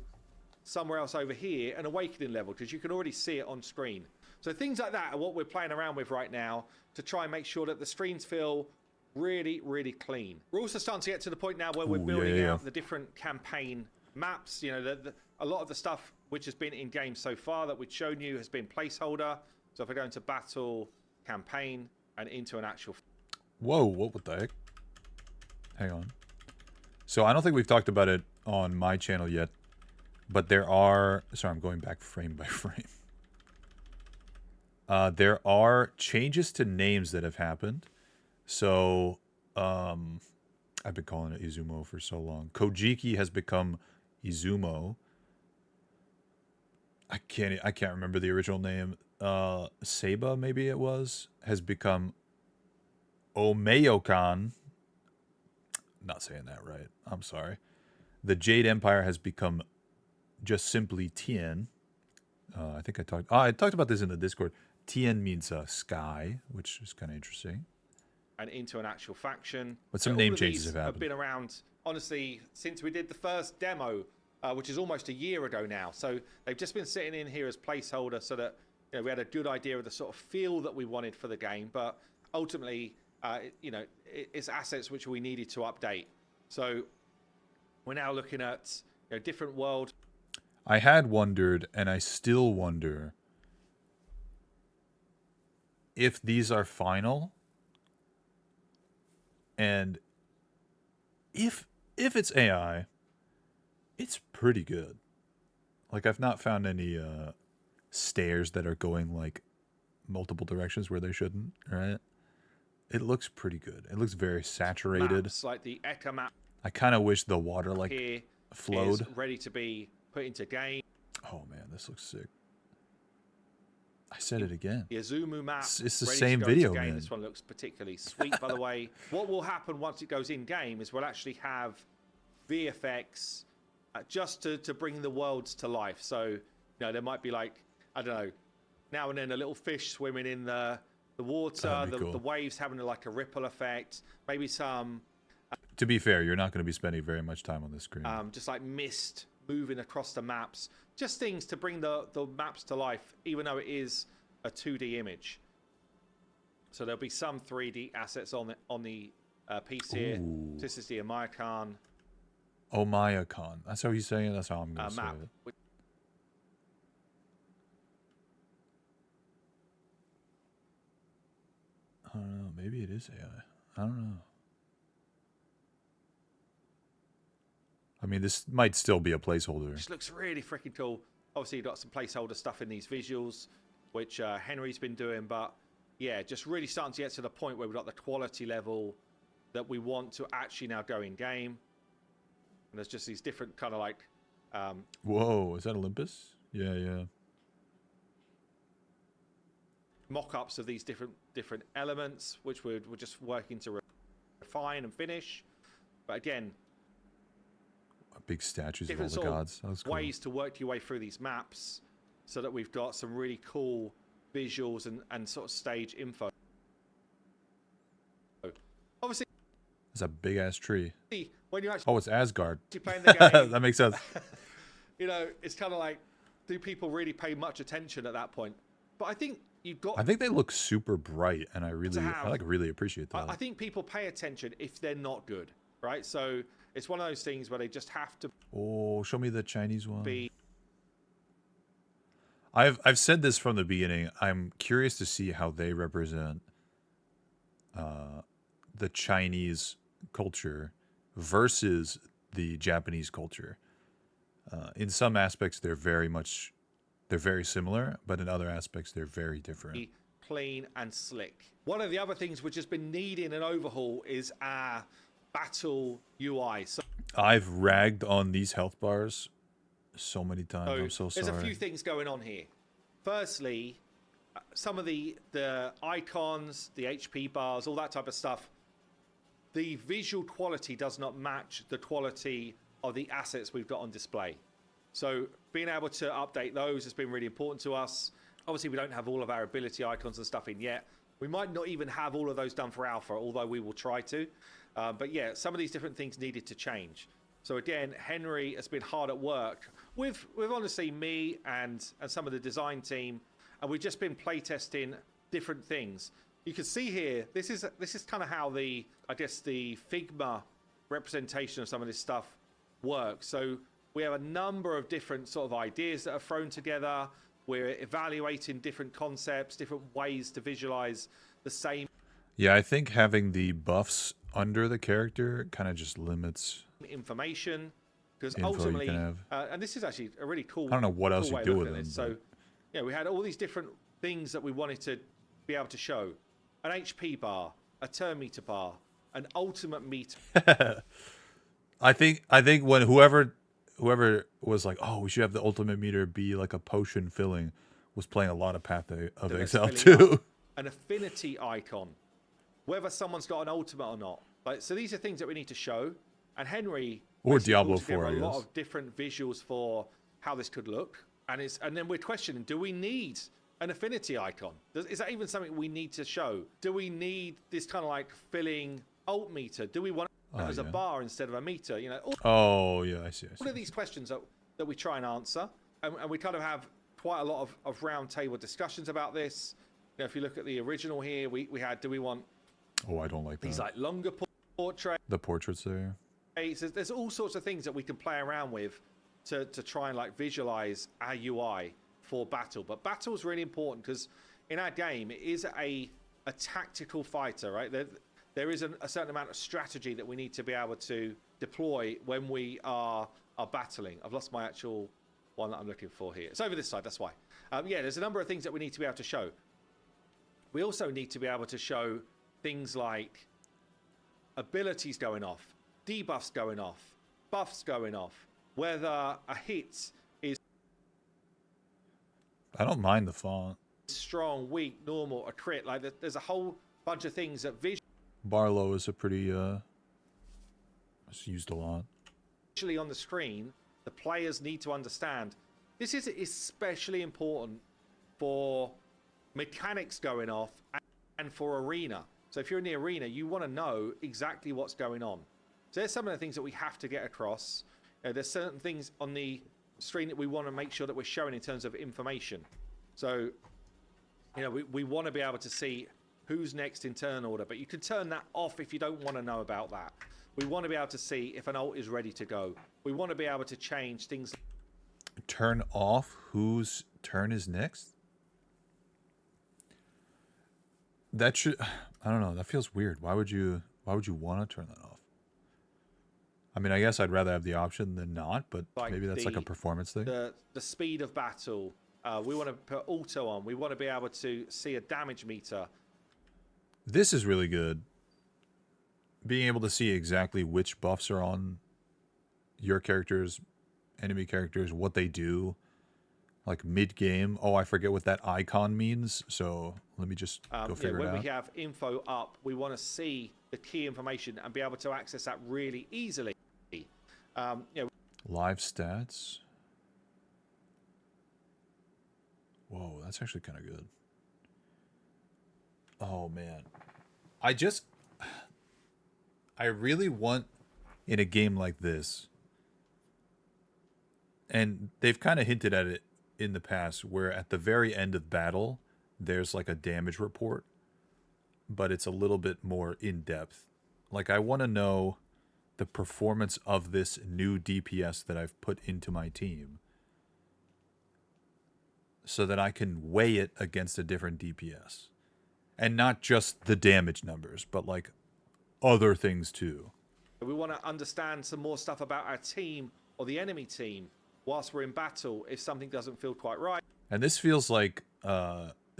somewhere else over here an awakening level, because you can already see it on screen. So things like that are what we're playing around with right now to try and make sure that the screens feel really, really clean. We're also starting to get to the point now where we're building out the different campaign maps. You know, a lot of the stuff which has been in game so far that we've shown you has been placeholder. So if I go into battle, campaign, and into an actual... Whoa, what the heck? Hang on. So I don't think we've talked about it on my channel yet, but there are... Sorry, I'm going back frame by frame. There are changes to names that have happened. So I've been calling it Izumo for so long. Kojiki has become Izumo. I can't remember the original name. Seba, maybe it was, has become Omeyokan. Not saying that right. I'm sorry. The Jade Empire has become just simply Tien. I think I talked about this in the Discord. Tien means sky, which is kind of interesting. And into an actual faction. But some So name all of changes these have happened. been around, honestly, since we did the first demo, which is almost a year ago now. So they've just been sitting in here as placeholder so that we had a good idea of the sort of feel that we wanted for the game. But ultimately, it's assets which we needed to update. So we're now looking at different world. I had wondered, and I still wonder, if these are final, and if it's AI, it's pretty good. Like, I've not found any stairs that are going like multiple directions where they shouldn't, right? It looks pretty good. It looks very saturated. Maps, like the Eka map I kind of wish the water like here flowed. is ready to be put into game. Oh man, this looks sick. I said it again. The Azumu map. It's the ready same to go into video, game. man. This one looks particularly sweet, by the way. What will happen once it goes in game is we'll actually have VFX just to bring the worlds to life. So there might be like, I don't know, now and then a little fish swimming in the water, Cool. the waves having like a ripple effect, maybe some To be fair, you're not going to be spending very much time on this screen. just like mist moving across the maps, just things to bring the maps to life, even though it is a 2D image. So there'll be some 3D assets on the piece here. Ooh. This is the Amayakhan Omayakhan. That's how he's saying it. That's how I'm going to say map. it. I don't know. Maybe it is AI. I don't know. I mean, this might still be a placeholder. Which looks really freaking cool. Obviously, you've got some placeholder stuff in these visuals, which Henry's been doing. But yeah, just really starting to get to the point where we've got the quality level that we want to actually now go in game. And there's just these different kind of like... Whoa, is that Olympus? Yeah. mock-ups of these different elements, which we're just working to refine and finish. But again, Big statues of all different the sort gods. That was of cool. ways to work your way through these maps so that we've got some really cool visuals and sort of stage info. Obviously, It's a big ass tree. when you're actually Oh, it's Asgard. playing the game, That makes sense. it's kind of like, do people really pay much attention at that point? But I think you've got... I think they look super bright, and I really appreciate that. I think people pay attention if they're not good, right? So it's one of those things where they just have to Oh, show me the Chinese one. be... I've said this from the beginning. I'm curious to see how they represent the Chinese culture versus the Japanese culture. In some aspects, they're very similar, but in other aspects, they're very different. clean and slick. One of the other things which has been needing an overhaul is our battle UI. So I've ragged on these health bars so many times. I'm so sorry. there's a few things going on here. Firstly, some of the icons, the HP bars, all that type of stuff, the visual quality does not match the quality of the assets we've got on display. So being able to update those has been really important to us. Obviously, we don't have all of our ability icons and stuff in yet. We might not even have all of those done for alpha, although we will try to. But yeah, some of these different things needed to change. So again, Henry has been hard at work with honestly me and some of the design team, and we've just been playtesting different things. You can see here, this is kind of how the Figma representation of some of this stuff works. So we have a number of different sort of ideas that are thrown together. We're evaluating different concepts, different ways to visualize the same Yeah, I think having the buffs under the character kind of just limits information, because info ultimately, you can have. and this is actually a really cool. I don't know what else cool you way do of with looking at them. this. So, yeah, we had all these different things that we wanted to be able to show: an HP bar, a turn meter bar, an ultimate meter. I think when whoever was like, oh, we should have the ultimate meter be like a potion filling, was playing a lot of Path of Exile too. An affinity icon, whether someone's got an ultimate or not. Like, so these are things that we need to show. And Henry Or basically Diablo pulled together 4, I a lot guess. of different visuals for how this could look. And then we're questioning, do we need an affinity icon? Is that even something we need to show? Do we need this kind of like filling alt meter? Do we want it as a bar instead of a meter? You know, Oh yeah, I see. all of these questions that we try and answer, and we kind of have quite a lot of round table discussions about this. You know, if you look at the original here, we had, do we want Oh, I don't like that. these like longer portraits? The portraits there. There's all sorts of things that we can play around with to try and like visualize our UI for battle. But battle is really important because in our game it is a tactical fighter, right? There is a certain amount of strategy that we need to be able to deploy when we are battling. I've lost my actual one that I'm looking for here. It's over this side, that's why. Yeah, there's a number of things that we need to be able to show. We also need to be able to show things like abilities going off, debuffs going off, buffs going off, whether a hit is I don't mind the font. strong, weak, normal, a crit. Like there's a whole bunch of things that Barlow is a pretty it's used a lot. visually on the screen, the players need to understand. This is especially important for mechanics going off and for arena. So if you're in the arena, you want to know exactly what's going on. So there's some of the things that we have to get across. There's certain things on the screen that we want to make sure that we're showing in terms of information. So, you know, we want to be able to see who's next in turn order, but you can turn that off if you don't want to know about that. We want to be able to see if an ult is ready to go. We want to be able to change things. Turn off whose turn is next? That should, I don't know, that feels weird. Why would you want to turn that off? I mean, I guess I'd rather have the option than not, but Like maybe that's like a performance thing. The speed of battle. We want to put auto on. We want to be able to see a damage meter. This is really good. Being able to see exactly which buffs are on your characters, enemy characters, what they do. Like mid-game. Oh, I forget what that icon means, so let me just go figure it out. When we have info up, we want to see the key information and be able to access that really easily. You know, Live stats. Whoa, that's actually kind of good. Oh, man. I really want, in a game like this, and they've kind of hinted at it in the past, where at the very end of battle, there's like a damage report, but it's a little bit more in-depth. Like, I want to know the performance of this new DPS that I've put into my team so that I can weigh it against a different DPS. And not just the damage numbers, but like other things too. we want to understand some more stuff about our team or the enemy team whilst we're in battle if something doesn't feel quite right. And this feels like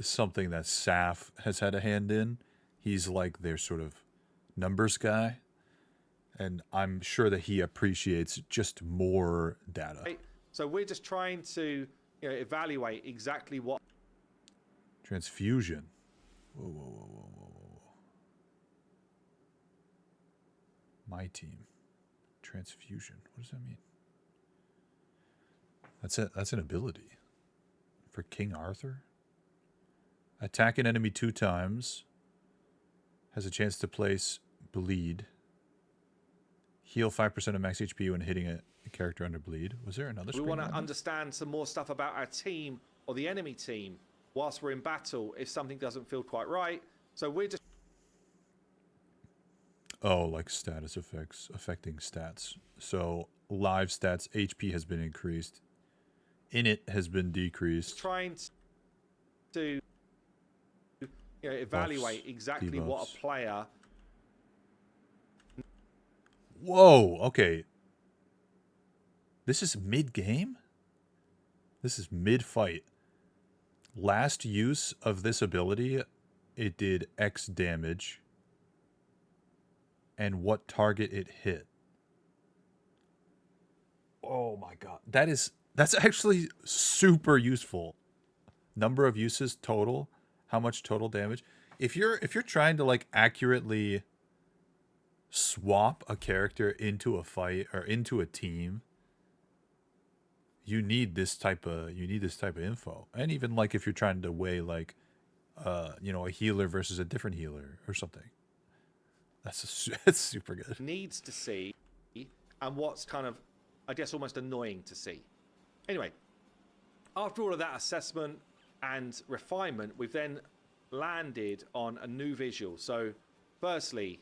something that Saf has had a hand in. He's like their sort of numbers guy. And I'm sure that he appreciates just more data. Right? So we're just trying to evaluate exactly what. Transfusion. Whoa, whoa, whoa, whoa, whoa, whoa. My team. Transfusion. What does that mean? That's an ability. For King Arthur? Attack an enemy 2 times. Has a chance to place bleed. Heal 5% of max HP when hitting a character under bleed. Was there another screen? We want to understand some more stuff about our team or the enemy team whilst we're in battle if something doesn't feel quite right. So we're just. Oh, like status effects affecting stats. So live stats, HP has been increased. Init has been decreased. Trying to evaluate Buffs, exactly debuffs. what a player. Whoa, okay. This is mid-game? This is mid-fight. Last use of this ability, it did X damage. and what target it hit. Oh my god. That's actually super useful. Number of uses total, how much total damage. If you're trying to like accurately swap a character into a fight or into a team, you need this type of info. And even like if you're trying to weigh like a healer versus a different healer or something. That's super good. Needs to see, and what's kind of, I guess, almost annoying to see. Anyway, after all of that assessment and refinement, we've then landed on a new visual. So, firstly,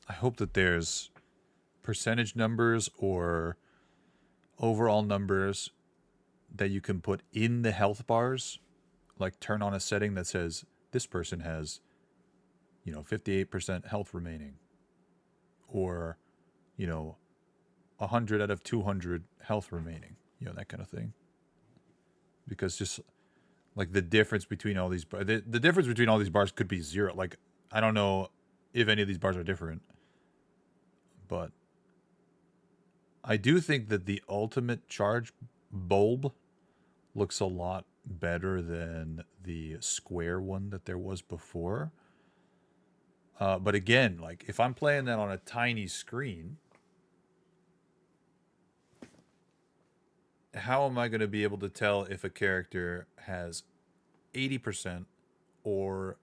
I hope that there's percentage numbers or overall numbers that you can put in the health bars, like turn on a setting that says this person has 58% health remaining, or 100 out of 200 health remaining, that kind of thing. Because just like the difference between all these the difference between all these bars could be zero. Like I don't know if any of these bars are different, but I do think that the ultimate charge bulb looks a lot better than the square one that there was before. But again, like if I'm playing that on a tiny screen, how am I going to be able to tell if a character has 80% or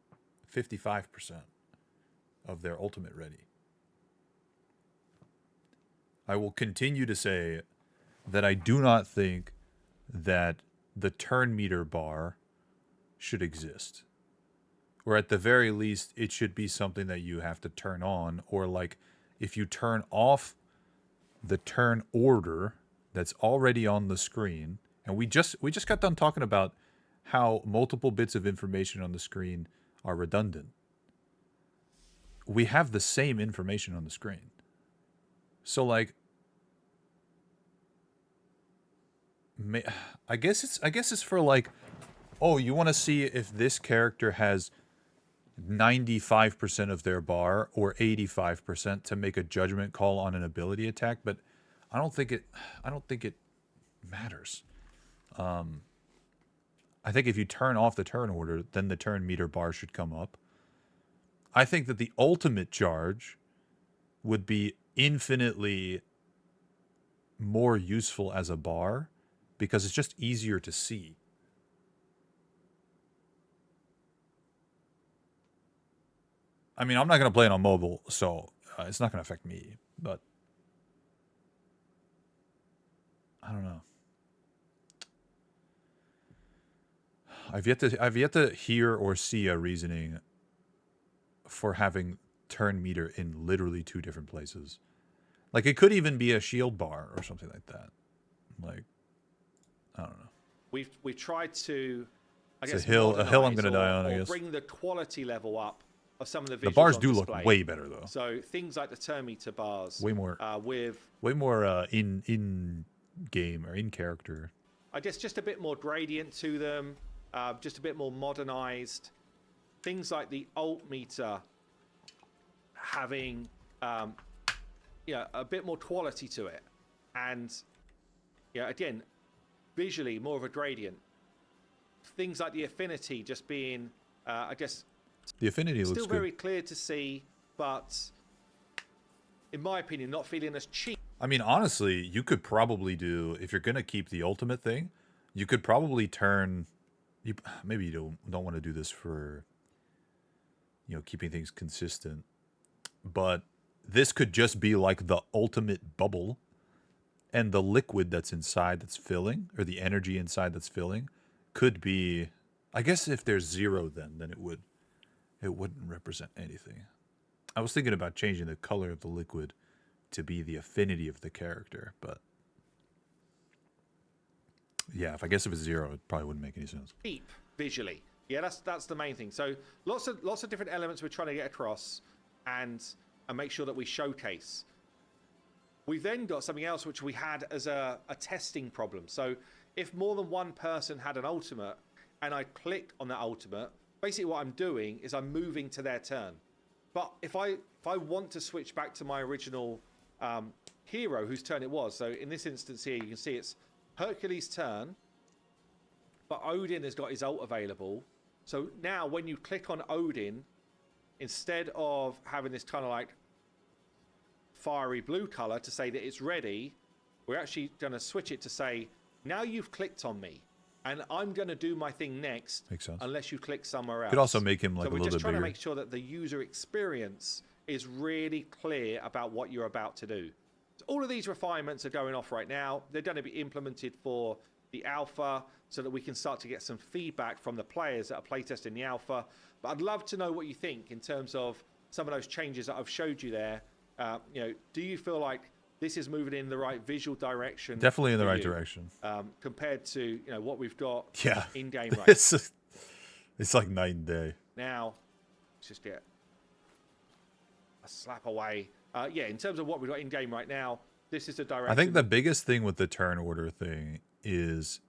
55% of their ultimate ready? I will continue to say that I do not think that the turn meter bar should exist. Or at the very least, it should be something that you have to turn on. Or like if you turn off the turn order that's already on the screen, and we just got done talking about how multiple bits of information on the screen are redundant. We have the same information on the screen. So like I guess it's for like, oh, you want to see if this character has 95% of their bar or 85% to make a judgment call on an ability attack, but I don't think it matters. I think if you turn off the turn order, then the turn meter bar should come up. I think that the ultimate charge would be infinitely more useful as a bar because it's just easier to see. I mean, I'm not going to play it on mobile, so it's not going to affect me, but I don't know. I've yet to hear or see a reasoning for having turn meter in literally two different places. Like it could even be a shield bar or something like that. Like I don't know. We've tried to, I It's guess, a hill I'm going to die on, I guess. bring the quality level up of some of the visuals. The bars on do display. look way better though. So things like the turn meter bars, Way more in game or in character. I guess just a bit more gradient to them, just a bit more modernized. Things like the alt meter having a bit more quality to it, and again, visually more of a gradient. Things like the affinity just being, I guess, the affinity looks still good. very clear to see, but in my opinion, not feeling as cheap. I mean, honestly, you could probably do, if you're gonna keep the ultimate thing, you could probably turn. Maybe you don't want to do this for keeping things consistent, but this could just be like the ultimate bubble, and the liquid that's inside that's filling, or the energy inside that's filling, could be. I guess if there's zero, then it wouldn't represent anything. I was thinking about changing the color of the liquid to be the affinity of the character, but yeah, if it's zero, it probably wouldn't make any sense. Cheap visually, that's the main thing. So lots of different elements we're trying to get across, and and make sure that we showcase. We've then got something else which we had as a testing problem. So if more than one person had an ultimate and I click on that ultimate, basically what I'm doing is I'm moving to their turn. But if I want to switch back to my original hero whose turn it was, so in this instance here you can see it's Hercules' turn, but Odin has got his ult available. So now when you click on Odin, instead of having this kind of like fiery blue color to say that it's ready, we're actually going to switch it to say, now you've clicked on me and I'm going to do my thing next. Makes sense. Unless you click somewhere else. Could also make him like a little bit bigger. So we're just trying to make sure that the user experience is really clear about what you're about to do. So all of these refinements are going off right now. They're going to be implemented for the alpha so that we can start to get some feedback from the players that are playtesting the alpha. But I'd love to know what you think in terms of some of those changes that I've showed you there. Do you feel like this is moving in the right visual direction? Definitely in the right direction. Compared to what we've got in game right it's like night and day. now. Let's just get a slap away. In terms of what we've got in game right now, this is the direction. I think the biggest thing with the turn order thing is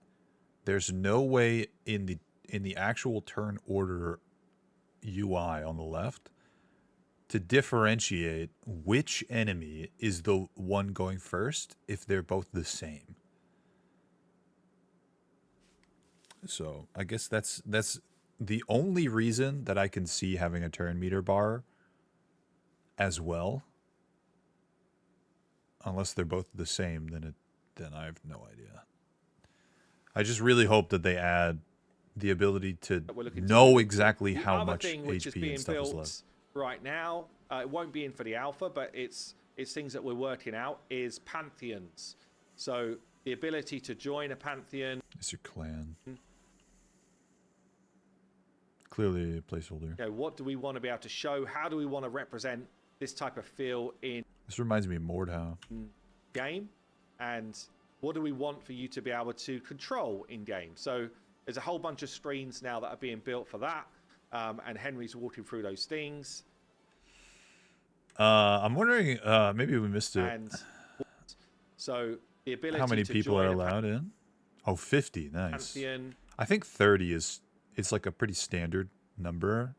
there's no way in the actual turn order UI on the left to differentiate which enemy is the one going first if they're both the same. So I guess that's the only reason that I can see having a turn meter bar as well. Unless they're both the same, then I have no idea. I just really hope that they add the ability to know exactly how much HP and stuff is left. Right now, it won't be in for the alpha, but it's things that we're working out, is pantheons. So the ability to join a pantheon. It's your clan. Clearly a placeholder. What do we want to be able to show? How do we want to represent this type of feel in This reminds me of Mordhau. game? And what do we want for you to be able to control in game? So there's a whole bunch of screens now that are being built for that. And Henry's walking through those things. I'm wondering, maybe we missed it. And so the ability how many to people join are a allowed in? Oh, 50. Nice. pantheon. I think 30 it's like a pretty standard number.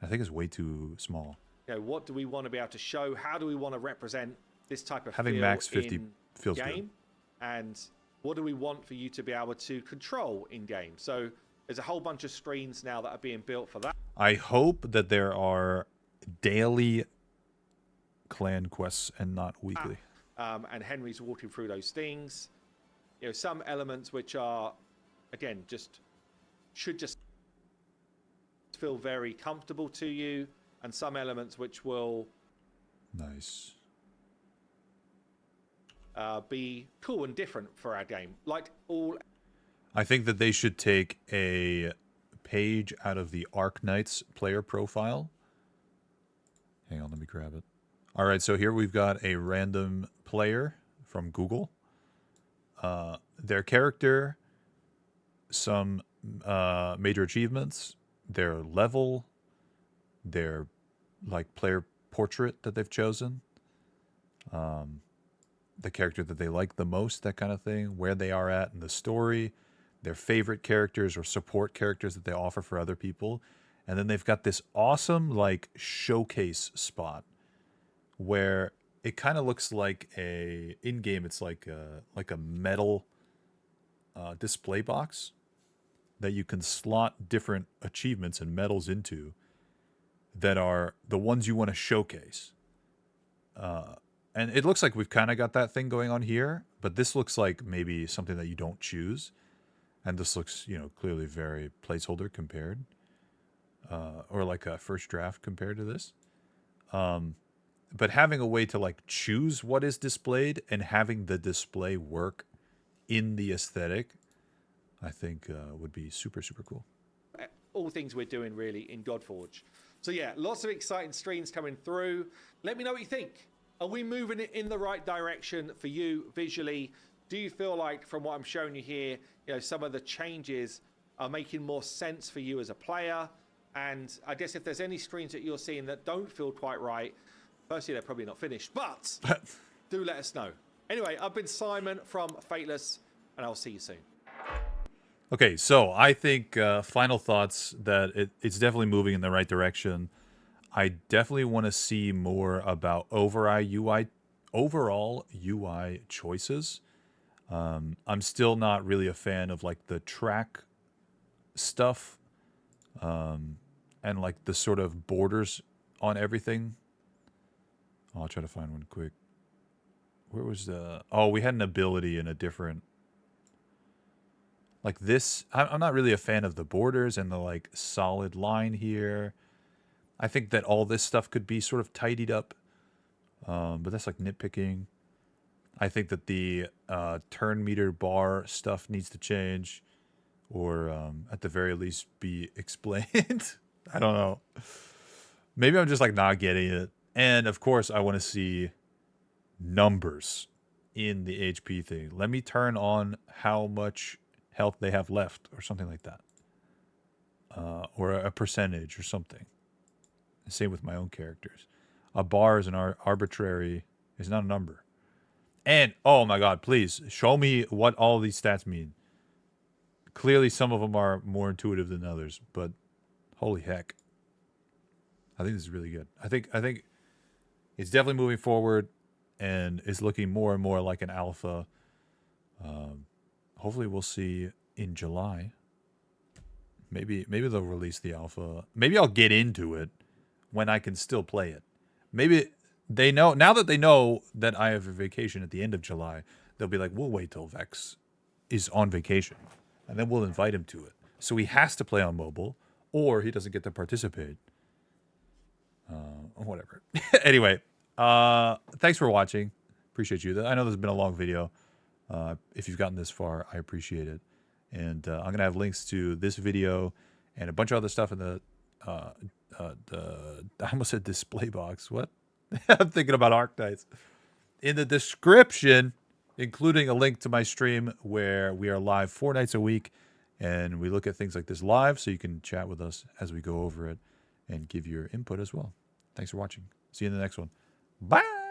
I think it's way too small. What do we want to be able to show? How do we want to represent this type of Having feel max 50 in feels game? good. And what do we want for you to be able to control in game? So there's a whole bunch of screens now that are being built for that. I hope that there are daily clan quests and not weekly. And Henry's walking through those things. Some elements which are, again, should just feel very comfortable to you, and some elements which will Nice. be cool and different for our game. Like all. I think that they should take a page out of the Arc Knights player profile. Hang on, let me grab it. All right, so here we've got a random player from Google. Their character, some major achievements, their level, their like player portrait that they've chosen, the character that they like the most, that kind of thing, where they are at in the story, their favorite characters or support characters that they offer for other people. And then they've got this awesome like showcase spot where it kind of looks like in game it's like a metal display box that you can slot different achievements and medals into that are the ones you want to showcase. And it looks like we've kind of got that thing going on here, but this looks like maybe something that you don't choose. And this looks, clearly very placeholder compared, or like a first draft compared to this. But having a way to like choose what is displayed and having the display work in the aesthetic, I think would be super, super cool. All things we're doing really in Godforge. So yeah, lots of exciting streams coming through. Let me know what you think. Are we moving it in the right direction for you visually? Do you feel like from what I'm showing you here, some of the changes are making more sense for you as a player? And I guess if there's any screens that you're seeing that don't feel quite right, Firstly, they're probably not finished, but do let us know. Anyway, I've been Simon from Fateless, and I'll see you soon. Okay, so I think final thoughts that it's definitely moving in the right direction. I definitely want to see more about overall UI choices. I'm still not really a fan of like the track stuff and like the sort of borders on everything. I'll try to find one quick. Where was the... Oh, we had an ability in a different... Like this, I'm not really a fan of the borders and the like solid line here. I think that all this stuff could be sort of tidied up, but that's like nitpicking. I think that the turn meter bar stuff needs to change, or at the very least be explained. I don't know. Maybe I'm just like not getting it. And of course, I want to see numbers in the HP thing. Let me turn on how much health they have left or something like that, or a percentage or something. Same with my own characters. A bar is an arbitrary, is not a number. And oh my god, please show me what all these stats mean. Clearly some of them are more intuitive than others, but holy heck, I think this is really good. I think it's definitely moving forward and is looking more and more like an alpha. Hopefully we'll see in July. Maybe they'll release the alpha. Maybe I'll get into it when I can still play it. Maybe they know, now that they know that I have a vacation at the end of July, they'll be like, we'll wait till Vex is on vacation, and then we'll invite him to it. So he has to play on mobile, or he doesn't get to participate. Whatever. Anyway, thanks for watching. Appreciate you. I know this has been a long video. If you've gotten this far, I appreciate it. And I'm going to have links to this video and a bunch of other stuff in the I almost said display box. What? I'm thinking about Arctites. In the description, including a link to my stream where we are live 4 nights a week, and we look at things like this live, so you can chat with us as we go over it and give your input as well. Thanks for watching. See you in the next one. Bye!